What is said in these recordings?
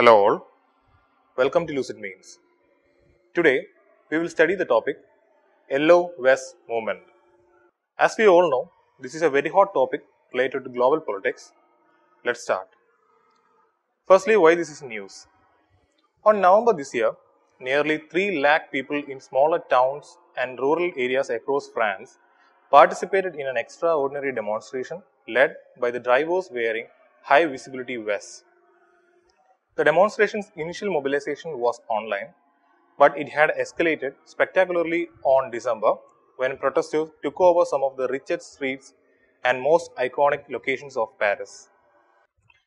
Hello all, welcome to Lucid Means. Today we will study the topic Yellow Vest Movement. As we all know, this is a very hot topic related to global politics. Let's start. Firstly, why this is news? On November this year, nearly 3 lakh people in smaller towns and rural areas across France participated in an extraordinary demonstration led by the drivers wearing high visibility vests. The demonstration's initial mobilization was online, but it had escalated spectacularly on December when protesters took over some of the richest streets and most iconic locations of Paris.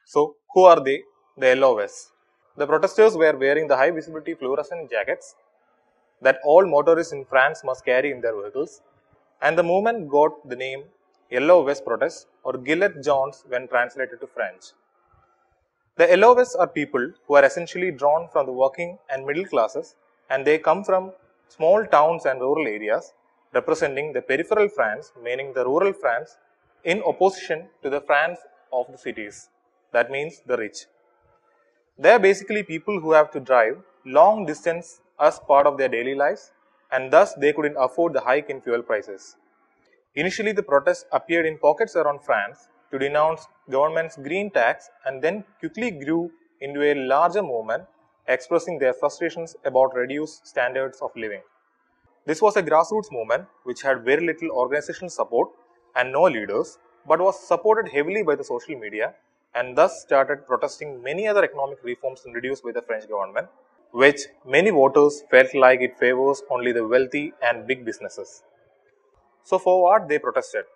So, who are they? The Yellow Vests. The protesters were wearing the high visibility fluorescent jackets that all motorists in France must carry in their vehicles, and the movement got the name Yellow Vest Protest or Gilets Jaunes when translated to French. The Yellow Vests are people who are essentially drawn from the working and middle classes, and they come from small towns and rural areas, representing the peripheral France, meaning the rural France, in opposition to the France of the cities, that means the rich. They are basically people who have to drive long distance as part of their daily lives, and thus they couldn't afford the hike in fuel prices. Initially, the protests appeared in pockets around France to denounce government's green tax and then quickly grew into a larger movement expressing their frustrations about reduced standards of living. This was a grassroots movement which had very little organizational support and no leaders, but was supported heavily by the social media and thus started protesting many other economic reforms introduced by the French government, which many voters felt like it favors only the wealthy and big businesses. So for what they protested?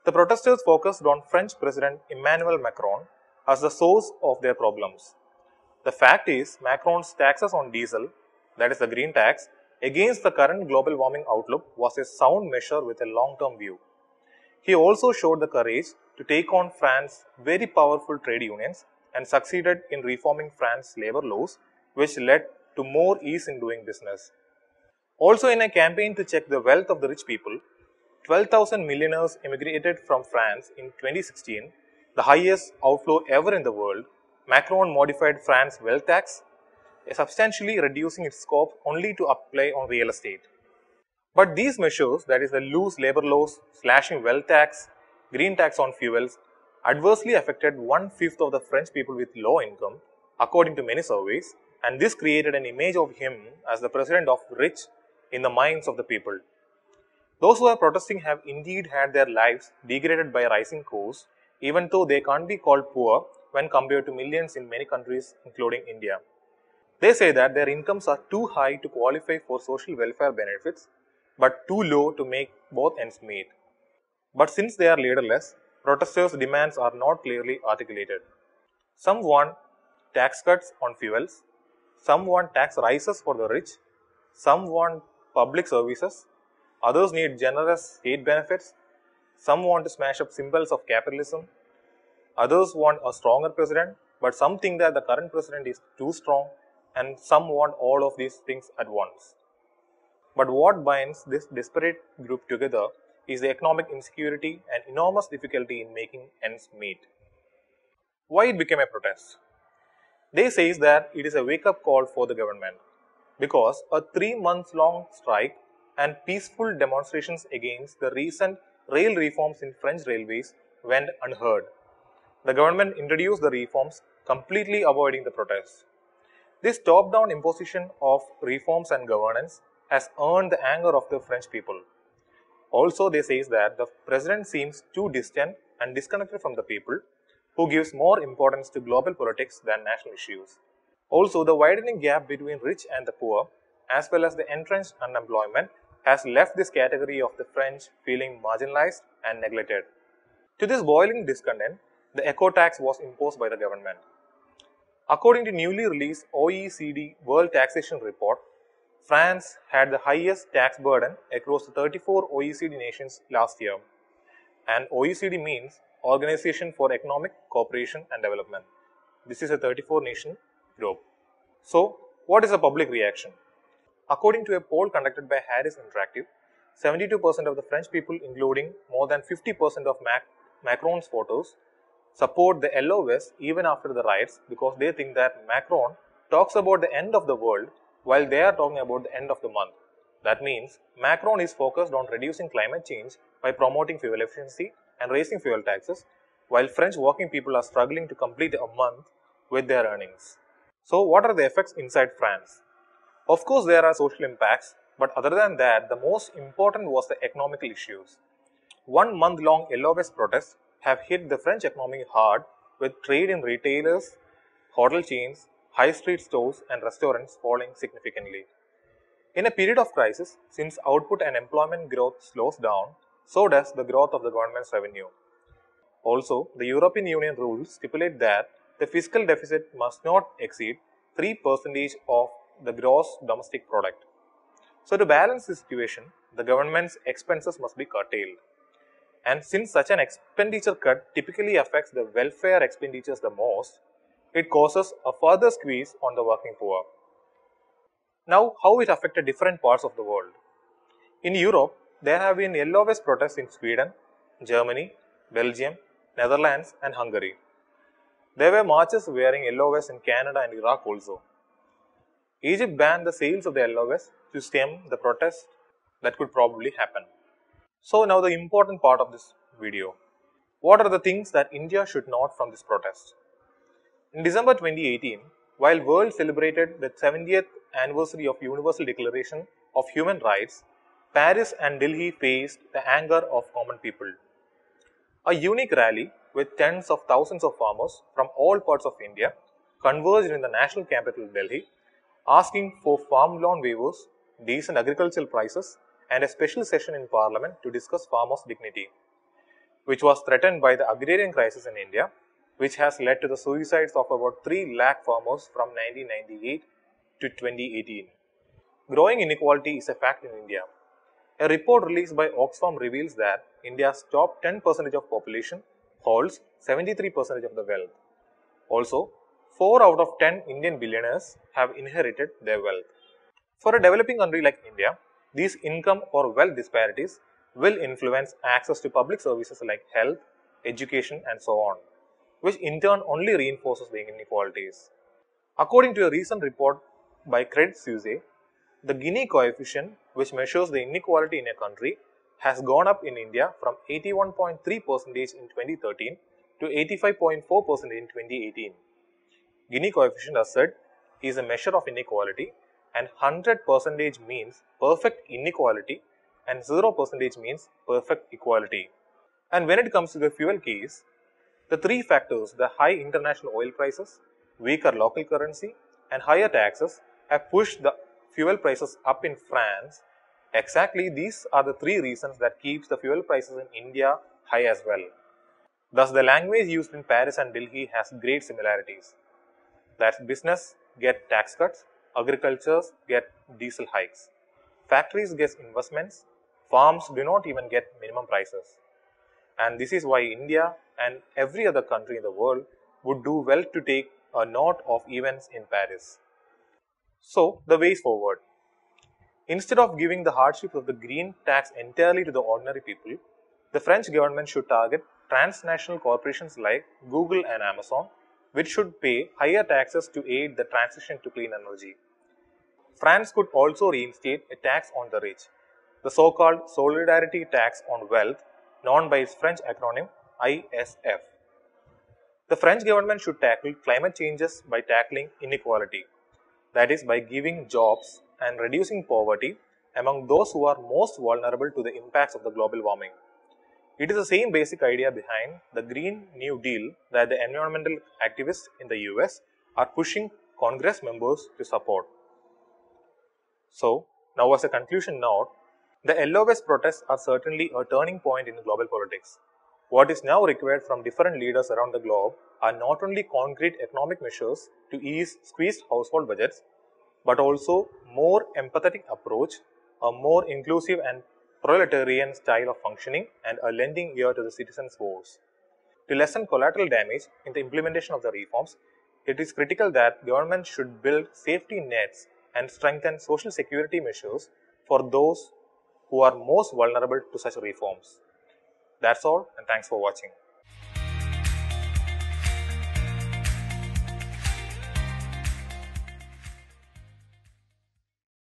The protesters focused on French President Emmanuel Macron as the source of their problems. The fact is, Macron's taxes on diesel, that is the green tax, against the current global warming outlook was a sound measure with a long-term view. He also showed the courage to take on France's very powerful trade unions and succeeded in reforming France's labor laws, which led to more ease in doing business. Also, in a campaign to check the wealth of the rich people, 12,000 millionaires immigrated from France in 2016, the highest outflow ever in the world. Macron modified France's wealth tax, substantially reducing its scope only to apply on real estate. But these measures, that is the loose labor laws, slashing wealth tax, green tax on fuels, adversely affected 1/5 of the French people with low income, according to many surveys, and this created an image of him as the president of rich in the minds of the people. Those who are protesting have indeed had their lives degraded by rising costs, even though they can't be called poor when compared to millions in many countries, including India. They say that their incomes are too high to qualify for social welfare benefits, but too low to make both ends meet. But since they are leaderless, protesters' demands are not clearly articulated. Some want tax cuts on fuels, some want tax rises for the rich, some want public services, others need generous state benefits, some want to smash up symbols of capitalism, others want a stronger president, but some think that the current president is too strong, and some want all of these things at once. But what binds this disparate group together is the economic insecurity and enormous difficulty in making ends meet. Why it became a protest? They say that it is a wake-up call for the government because a 3-month-long strike and peaceful demonstrations against the recent rail reforms in French railways went unheard. The government introduced the reforms, completely avoiding the protests. This top-down imposition of reforms and governance has earned the anger of the French people. Also, they say that the president seems too distant and disconnected from the people, who gives more importance to global politics than national issues. Also, the widening gap between rich and the poor, as well as the entrenched unemployment, has left this category of the French feeling marginalized and neglected. To this boiling discontent, the eco tax was imposed by the government. According to newly released OECD World Taxation Report, France had the highest tax burden across the 34 OECD nations last year. And OECD means Organization for Economic Cooperation and Development. This is a 34 nation group. So, what is the public reaction? According to a poll conducted by Harris Interactive, 72% of the French people, including more than 50% of Macron's voters, support the Yellow Vest even after the riots because they think that Macron talks about the end of the world while they are talking about the end of the month. That means Macron is focused on reducing climate change by promoting fuel efficiency and raising fuel taxes, while French working people are struggling to complete a month with their earnings. So, what are the effects inside France? Of course, there are social impacts, but other than that, the most important was the economical issues. 1 month long Yellow Vest protests have hit the French economy hard, with trade in retailers, hotel chains, high street stores, and restaurants falling significantly. In a period of crisis, since output and employment growth slows down, so does the growth of the government's revenue. Also, the European Union rules stipulate that the fiscal deficit must not exceed 3% of the gross domestic product. So, to balance this situation, the government's expenses must be curtailed. And since such an expenditure cut typically affects the welfare expenditures the most, it causes a further squeeze on the working poor. Now, how it affected different parts of the world. In Europe, there have been Yellow Vest protests in Sweden, Germany, Belgium, Netherlands, and Hungary. There were marches wearing Yellow Vest in Canada and Iraq also. Egypt banned the sales of the Yellow Vest to stem the protests that could probably happen. So now the important part of this video. What are the things that India should note from this protest? In December 2018, while world celebrated the 70th anniversary of Universal Declaration of Human Rights, Paris and Delhi faced the anger of common people. A unique rally with tens of thousands of farmers from all parts of India converged in the national capital Delhi, asking for farm loan waivers, decent agricultural prices, and a special session in Parliament to discuss farmers' dignity, which was threatened by the agrarian crisis in India, which has led to the suicides of about 3 lakh farmers from 1998 to 2018. Growing inequality is a fact in India. A report released by Oxfam reveals that India's top 10% of population holds 73% of the wealth. Also, 4 out of 10 Indian billionaires have inherited their wealth. For a developing country like India, these income or wealth disparities will influence access to public services like health, education, and so on, which in turn only reinforces the inequalities. According to a recent report by Credit Suisse, the Gini coefficient, which measures the inequality in a country, has gone up in India from 81.3% in 2013 to 85.4% in 2018. Gini coefficient, as said, is a measure of inequality, and 100% means perfect inequality and 0% means perfect equality. And when it comes to the fuel case, the 3 factors, the high international oil prices, weaker local currency, and higher taxes, have pushed the fuel prices up in France. Exactly these are the 3 reasons that keeps the fuel prices in India high as well. Thus, the language used in Paris and Delhi has great similarities. That business get tax cuts, agriculture get diesel hikes, factories get investments, farms do not even get minimum prices. And this is why India and every other country in the world would do well to take a note of events in Paris. So, the ways forward. Instead of giving the hardships of the green tax entirely to the ordinary people, the French government should target transnational corporations like Google and Amazon, which should pay higher taxes to aid the transition to clean energy. France could also reinstate a tax on the rich, the so-called solidarity tax on wealth, known by its French acronym ISF. The French government should tackle climate changes by tackling inequality, that is, by giving jobs and reducing poverty among those who are most vulnerable to the impacts of the global warming. It is the same basic idea behind the Green New Deal that the environmental activists in the US are pushing Congress members to support. So, now as a conclusion note, the Yellow Vest protests are certainly a turning point in global politics. What is now required from different leaders around the globe are not only concrete economic measures to ease squeezed household budgets, but also more empathetic approach, a more inclusive and proletarian style of functioning, and a lending ear to the citizens' voice. To lessen collateral damage in the implementation of the reforms, it is critical that governments should build safety nets and strengthen social security measures for those who are most vulnerable to such reforms. That's all, and thanks for watching.